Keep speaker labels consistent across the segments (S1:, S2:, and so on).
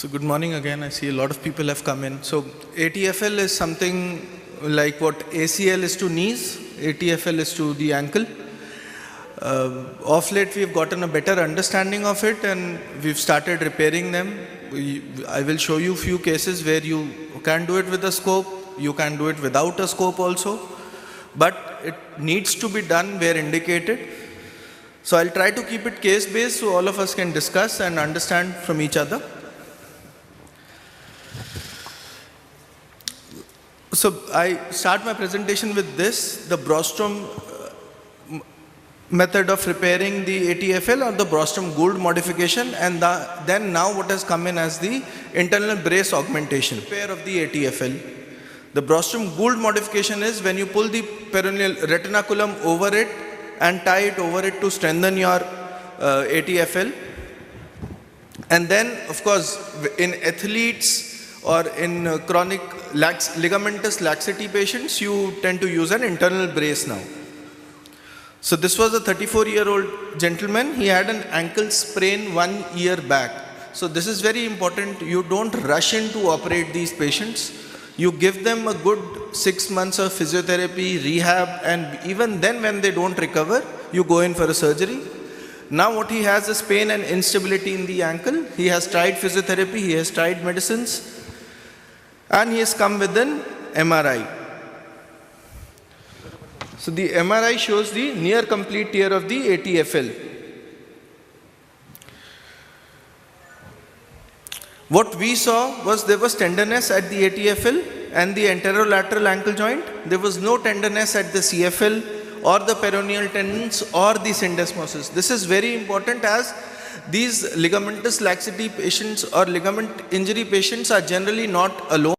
S1: So good morning again. I see a lot of people have come in. So ATFL is something like what ACL is to knees, ATFL is to the ankle. Of late we've gotten a better understanding of it and we've started repairing them. I will show you a few cases where you can do it with a scope, you can do it without a scope also, but it needs to be done where indicated. So I'll try to keep it case based so all of us can discuss and understand from each other. So I start my presentation with this, the Brostrom method of repairing the ATFL or the Brostrom-Gould modification, and then now what has come in as the internal brace augmentation. Repair of the ATFL. The Brostrom-Gould modification is when you pull the peroneal retinaculum over it and tie it over it to strengthen your ATFL. And then, of course, in athletes or in chronic ligamentous laxity patients, you tend to use an internal brace now. So this was a 34-year-old gentleman. He had an ankle sprain 1 year back. So this is very important. You don't rush in to operate these patients. You give them a good 6 months of physiotherapy, rehab, and even then when they don't recover, you go in for a surgery. Now what he has is pain and instability in the ankle. He has tried physiotherapy, he has tried medicines, and he has come with an MRI. So the MRI shows the near complete tear of the ATFL. What we saw was there was tenderness at the ATFL and the anterolateral ankle joint. There was no tenderness at the CFL or the peroneal tendons or the syndesmosis. This is very important as these ligamentous laxity patients or ligament injury patients are generally not alone,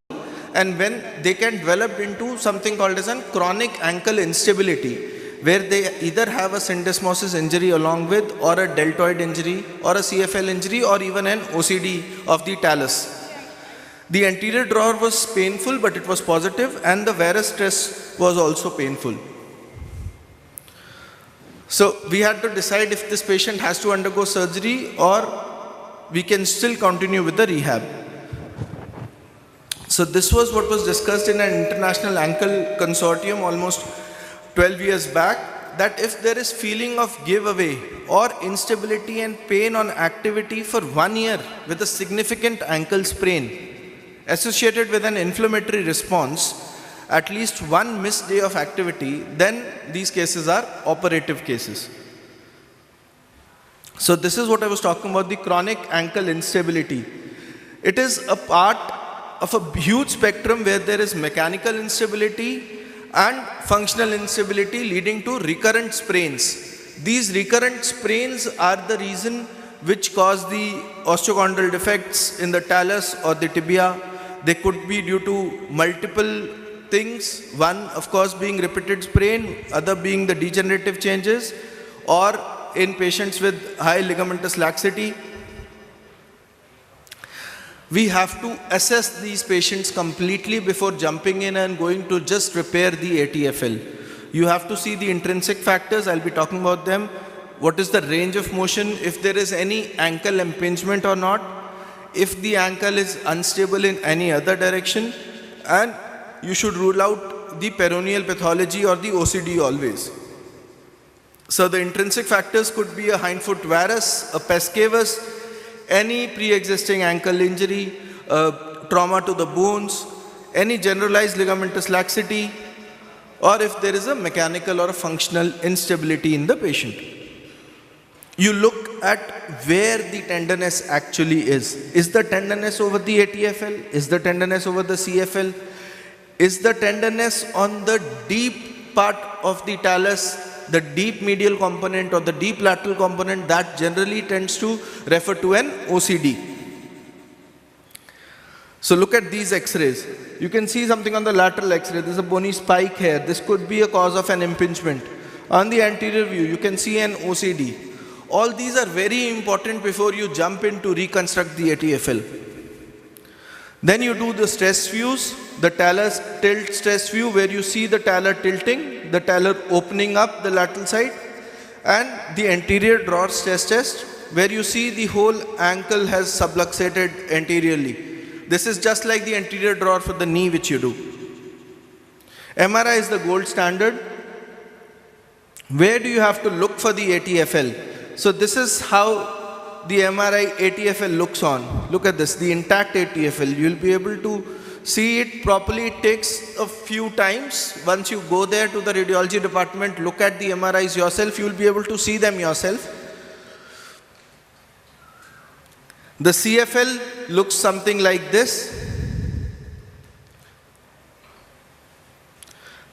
S1: and when they can develop into something called as a chronic ankle instability, where they either have a syndesmosis injury along with, or a deltoid injury, or a CFL injury, or even an OCD of the talus. The anterior drawer was painful, but it was positive, and the varus stress was also painful. So we had to decide if this patient has to undergo surgery or we can still continue with the rehab. So this was what was discussed in an international ankle consortium almost 12 years back, that if there is feeling of giveaway or instability and pain on activity for 1 year with a significant ankle sprain associated with an inflammatory response, at least one missed day of activity, then these cases are operative cases. So this is what I was talking about, the chronic ankle instability. It is a part of a huge spectrum where there is mechanical instability and functional instability leading to recurrent sprains. These recurrent sprains are the reason which cause the osteochondral defects in the talus or the tibia. They could be due to multiple things, one of course being repeated sprain, other being the degenerative changes, or in patients with high ligamentous laxity. We have to assess these patients completely before jumping in and going to just repair the ATFL. You have to see the intrinsic factors, I'll be talking about them. What is the range of motion, if there is any ankle impingement or not, if the ankle is unstable in any other direction, and you should rule out the peroneal pathology or the OCD always. So the intrinsic factors could be a hindfoot varus, a pes cavus, any pre-existing ankle injury, trauma to the bones, any generalized ligamentous laxity, or if there is a mechanical or a functional instability in the patient. You look at where the tenderness actually is. Is the tenderness over the ATFL? Is the tenderness over the CFL? Is the tenderness on the deep part of the talus, the deep medial component or the deep lateral component? That generally tends to refer to an OCD. So look at these x-rays. You can see something on the lateral x-ray. There's a bony spike here. This could be a cause of an impingement. On the anterior view, you can see an OCD. All these are very important before you jump in to reconstruct the ATFL. Then you do the stress views, the talus tilt stress view, where you see the talar tilting, the talar opening up the lateral side, and the anterior drawer stress test, where you see the whole ankle has subluxated anteriorly. This is just like the anterior drawer for the knee which you do. MRI is the gold standard. Where do you have to look for the ATFL? So this is how the MRI ATFL looks on. Look at this, the intact ATFL. You'll be able to see it properly. It takes a few times. Once you go there to the radiology department, look at the MRIs yourself, you'll be able to see them yourself. The CFL looks something like this.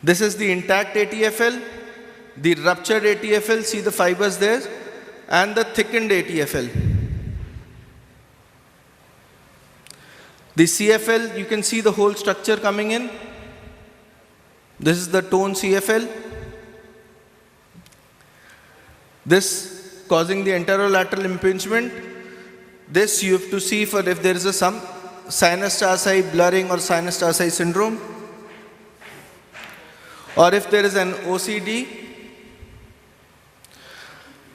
S1: This is the intact ATFL, the ruptured ATFL, see the fibers there, and the thickened ATFL. The CFL, you can see the whole structure coming in. This is the torn CFL. This causing the anterolateral impingement. This you have to see for if there is some sinus tarsi blurring or sinus tarsi syndrome, or if there is an OCD,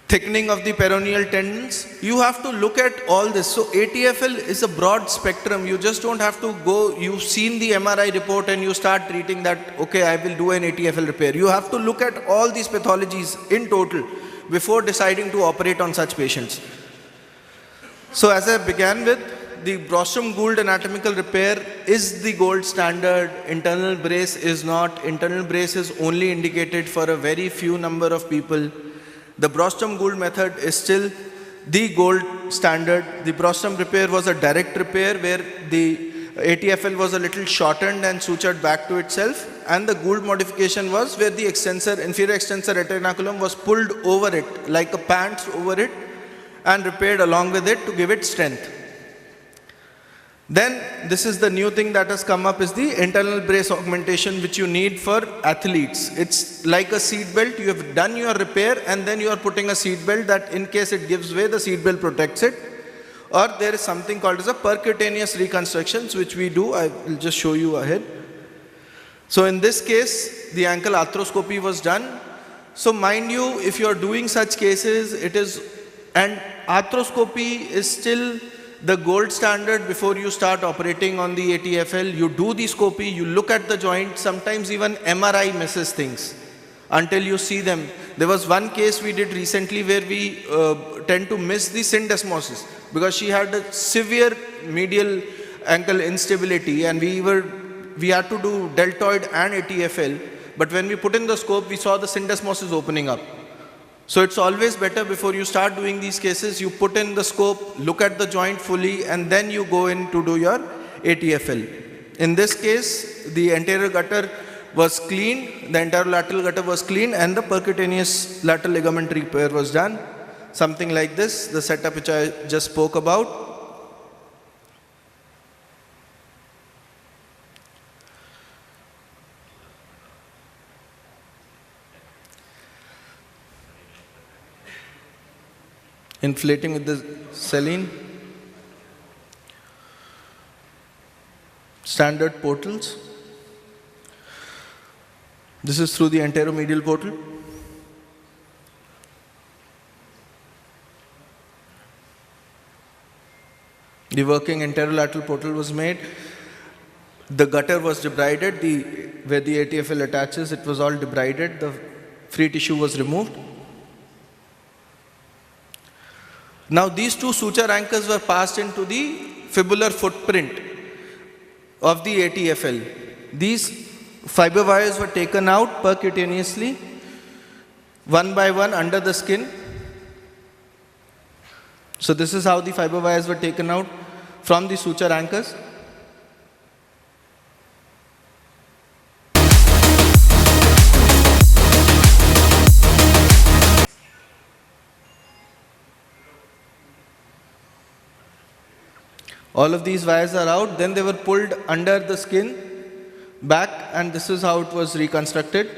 S1: thickening of the peroneal tendons. You have to look at all this. So ATFL is a broad spectrum. You just don't have to go, you've seen the MRI report and you start treating that, okay, I will do an ATFL repair. You have to look at all these pathologies in total before deciding to operate on such patients. So as I began with, the Brostrom-Gould anatomical repair is the gold standard. Internal brace is not. Internal brace is only indicated for a very few number of people. The Brostrom-Gould method is still the gold standard. The Brostrom repair was a direct repair where the ATFL was a little shortened and sutured back to itself, and the Gould modification was where the extensor, inferior extensor retinaculum was pulled over it, like a pants over it, and repaired along with it to give it strength. Then this is the new thing that has come up, is the internal brace augmentation, which you need for athletes. It's like a seat belt. You have done your repair and then you are putting a seat belt that in case it gives way, the seat belt protects it. Or there is something called as a percutaneous reconstructions, which we do. I will just show you ahead. So in this case, the ankle arthroscopy was done. So mind you, if you are doing such cases, it is, and arthroscopy is still the gold standard before you start operating on the ATFL. You do the scopy, you look at the joint, sometimes even MRI misses things until you see them. There was one case we did recently where we tend to miss the syndesmosis because she had a severe medial ankle instability, and we had to do deltoid and ATFL, but when we put in the scope, we saw the syndesmosis opening up. So it's always better before you start doing these cases, you put in the scope, look at the joint fully, and then you go in to do your ATFL. In this case, the anterior gutter was cleaned, the anterolateral gutter was cleaned, and the percutaneous lateral ligament repair was done. Something like this, the setup which I just spoke about. Inflating with the saline. Standard portals. This is through the anteromedial portal. The working anterolateral portal was made. The gutter was debrided. Where the ATFL attaches, it was all debrided. The free tissue was removed. Now these two suture anchors were passed into the fibular footprint of the ATFL. These fiber wires were taken out percutaneously, one by one under the skin. So this is how the fiber wires were taken out from the suture anchors. All of these wires are out, then they were pulled under the skin back, and this is how it was reconstructed.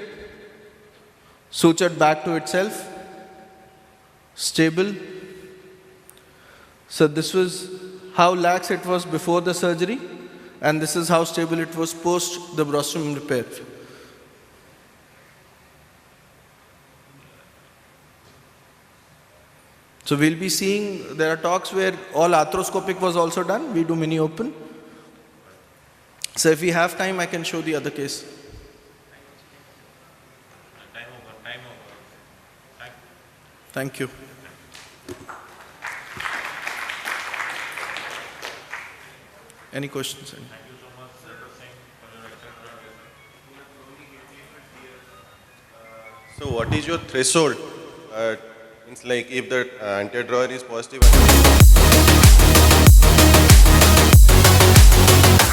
S1: Sutured back to itself, stable. So this was how lax it was before the surgery, and this is how stable it was post the Brostrom repair. So we'll be seeing, there are talks where all arthroscopic was also done. We do mini open. So if we have time, I can show the other case.
S2: Time over.
S1: Thank you. Any questions?
S2: Thank you so much, Dr. Singh, for your excellent presentation.
S3: So what is your threshold? Means like if the anti-drawer is positive.